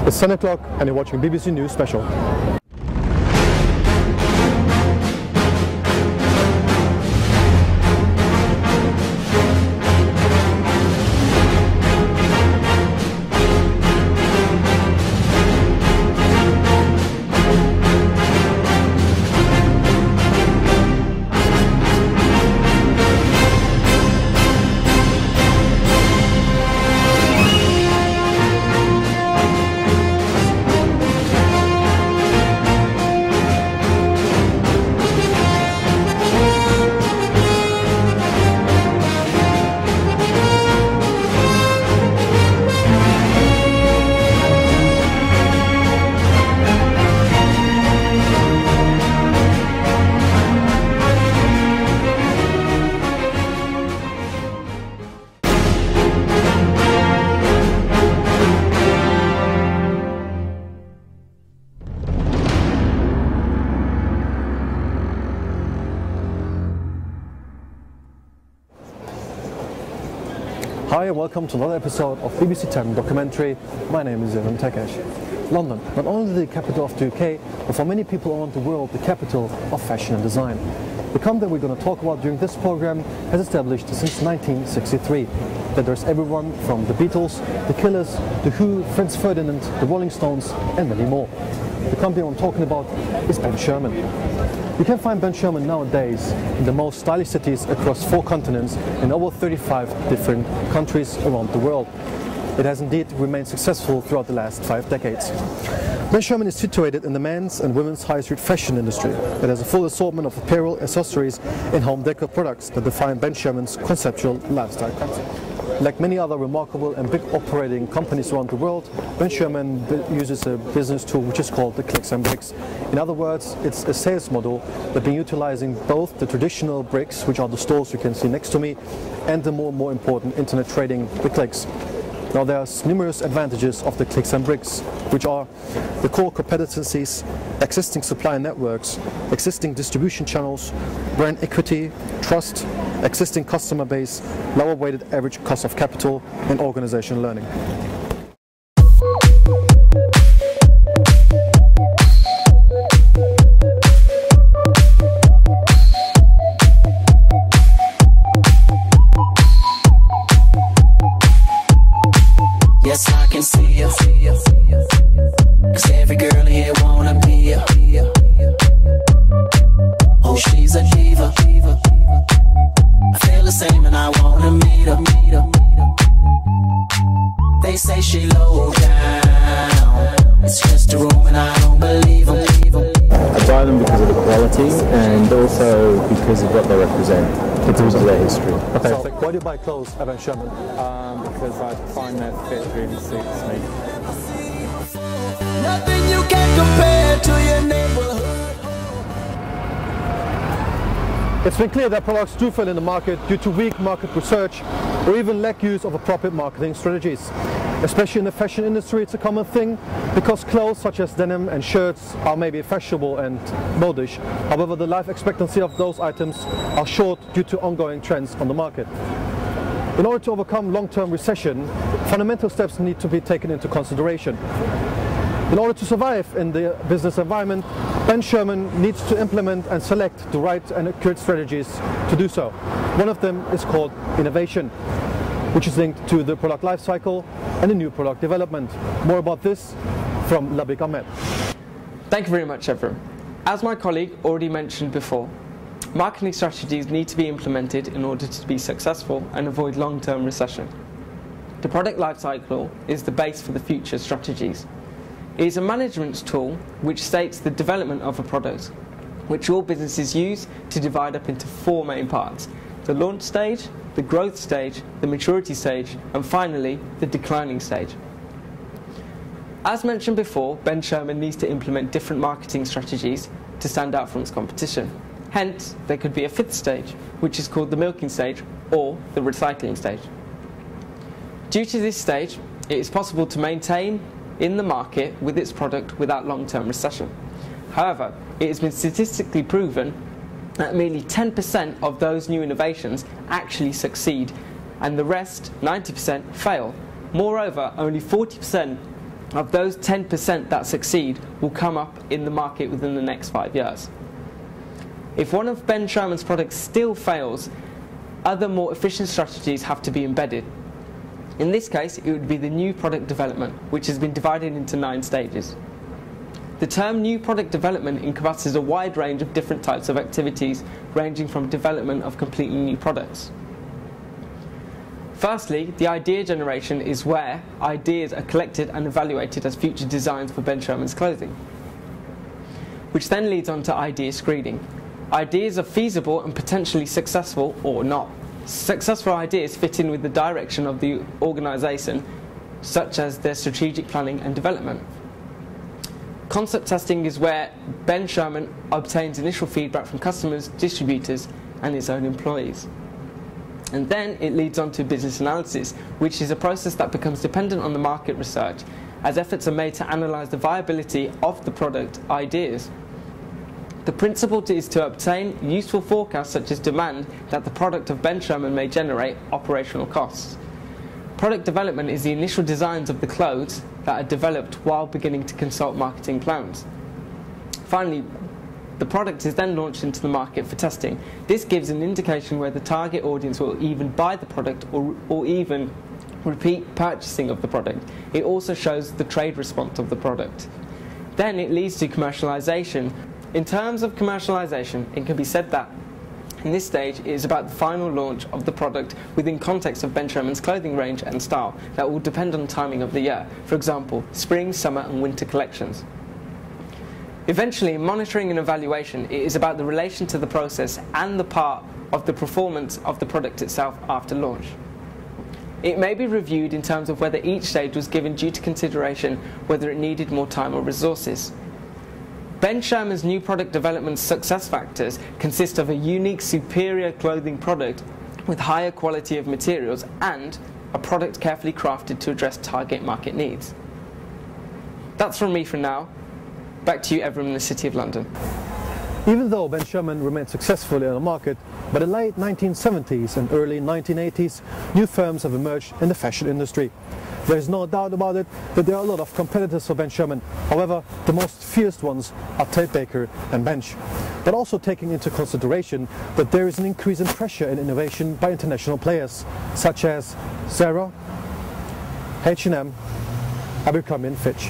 It's 10 o'clock and you're watching BBC News Special. Hi and welcome to another episode of BBC 10 documentary. My name is MN3027N. London, not only the capital of the UK, but for many people around the world, the capital of fashion and design. The company we're going to talk about during this program has established since 1963. That there's everyone from the Beatles, the Killers, the Who, Franz Ferdinand, the Rolling Stones and many more. The company I'm talking about is Ben Sherman. You can find Ben Sherman nowadays in the most stylish cities across 4 continents in over 35 different countries around the world. It has indeed remained successful throughout the last 5 decades. Ben Sherman is situated in the men's and women's high street fashion industry. It has a full assortment of apparel, accessories and home decor products that define Ben Sherman's conceptual lifestyle concept. Like many other remarkable and big operating companies around the world, Ben Sherman uses a business tool which is called the clicks and bricks. In other words, it's a sales model that been utilizing both the traditional bricks, which are the stores you can see next to me, and the more and more important internet trading, the clicks. Now there are numerous advantages of the clicks and bricks, which are the core competencies, existing supply networks, existing distribution channels, brand equity, trust, existing customer base, lower weighted average cost of capital and organizational learning. Yes, I can see you, 'cause every girl here wanna be you. Oh, she's a diva. I feel the same and I wanna meet her. They say she low down, it's just a room and I don't believe them. I buy them because of the quality and also because of what they represent in terms of their history. Okay. So, why do you buy clothes at Ben Sherman? Because I find that fit really suits me. Nothing you can compare to your neighborhood. It's been clear that products do fail in the market due to weak market research or even lack use of appropriate marketing strategies. Especially in the fashion industry, it's a common thing because clothes such as denim and shirts are maybe fashionable and modish. However, the life expectancy of those items are short due to ongoing trends on the market. In order to overcome long-term recession, fundamental steps need to be taken into consideration. In order to survive in the business environment, Ben Sherman needs to implement and select the right and accurate strategies to do so. One of them is called innovation, which is linked to the product life cycle and the new product development. More about this from Labik Ahmed. Thank you very much, everyone. As my colleague already mentioned before, marketing strategies need to be implemented in order to be successful and avoid long-term recession. The product life cycle is the base for the future strategies. It is a management tool which states the development of a product, which all businesses use to divide up into 4 main parts: the launch stage, the growth stage, the maturity stage, and finally, the declining stage. As mentioned before, Ben Sherman needs to implement different marketing strategies to stand out from its competition. Hence, there could be a 5th stage, which is called the milking stage or the recycling stage. Due to this stage, it is possible to maintain in the market with its product without long-term recession. However, it has been statistically proven that merely 10% of those new innovations actually succeed, and the rest, 90%, fail. Moreover, only 40% of those 10% that succeed will come up in the market within the next 5 years. If one of Ben Sherman's products still fails, other more efficient strategies have to be embedded. In this case, it would be the new product development, which has been divided into 9 stages. The term new product development encompasses a wide range of different types of activities, ranging from development of completely new products. Firstly, the idea generation is where ideas are collected and evaluated as future designs for Ben Sherman's clothing, which then leads on to idea screening. Ideas are feasible and potentially successful or not. Successful ideas fit in with the direction of the organisation, such as their strategic planning and development. Concept testing is where Ben Sherman obtains initial feedback from customers, distributors, and his own employees. And then it leads on to business analysis, which is a process that becomes dependent on the market research, as efforts are made to analyse the viability of the product ideas. The principle is to obtain useful forecasts such as demand that the product of Ben Sherman may generate, operational costs. Product development is the initial designs of the clothes that are developed while beginning to consult marketing plans. Finally, the product is then launched into the market for testing. This gives an indication where the target audience will even buy the product or even repeat purchasing of the product. It also shows the trade response of the product. Then it leads to commercialization. In terms of commercialization, it can be said that in this stage, it is about the final launch of the product within context of Ben Sherman's clothing range and style that will depend on the timing of the year, for example, spring, summer and winter collections. Eventually, in monitoring and evaluation, it is about the relation to the process and the part of the performance of the product itself after launch. It may be reviewed in terms of whether each stage was given due to consideration whether it needed more time or resources. Ben Sherman's new product development success factors consist of a unique, superior clothing product with higher quality of materials and a product carefully crafted to address target market needs. That's from me for now. Back to you, everyone in the City of London. Even though Ben Sherman remained successful in the market, by the late 1970s and early 1980s, new firms have emerged in the fashion industry. There is no doubt about it that there are a lot of competitors for Ben Sherman. However, the most fierce ones are Tate Baker and Bench. But also taking into consideration that there is an increase in pressure and innovation by international players, such as Zara, H&M, Abercrombie & Fitch.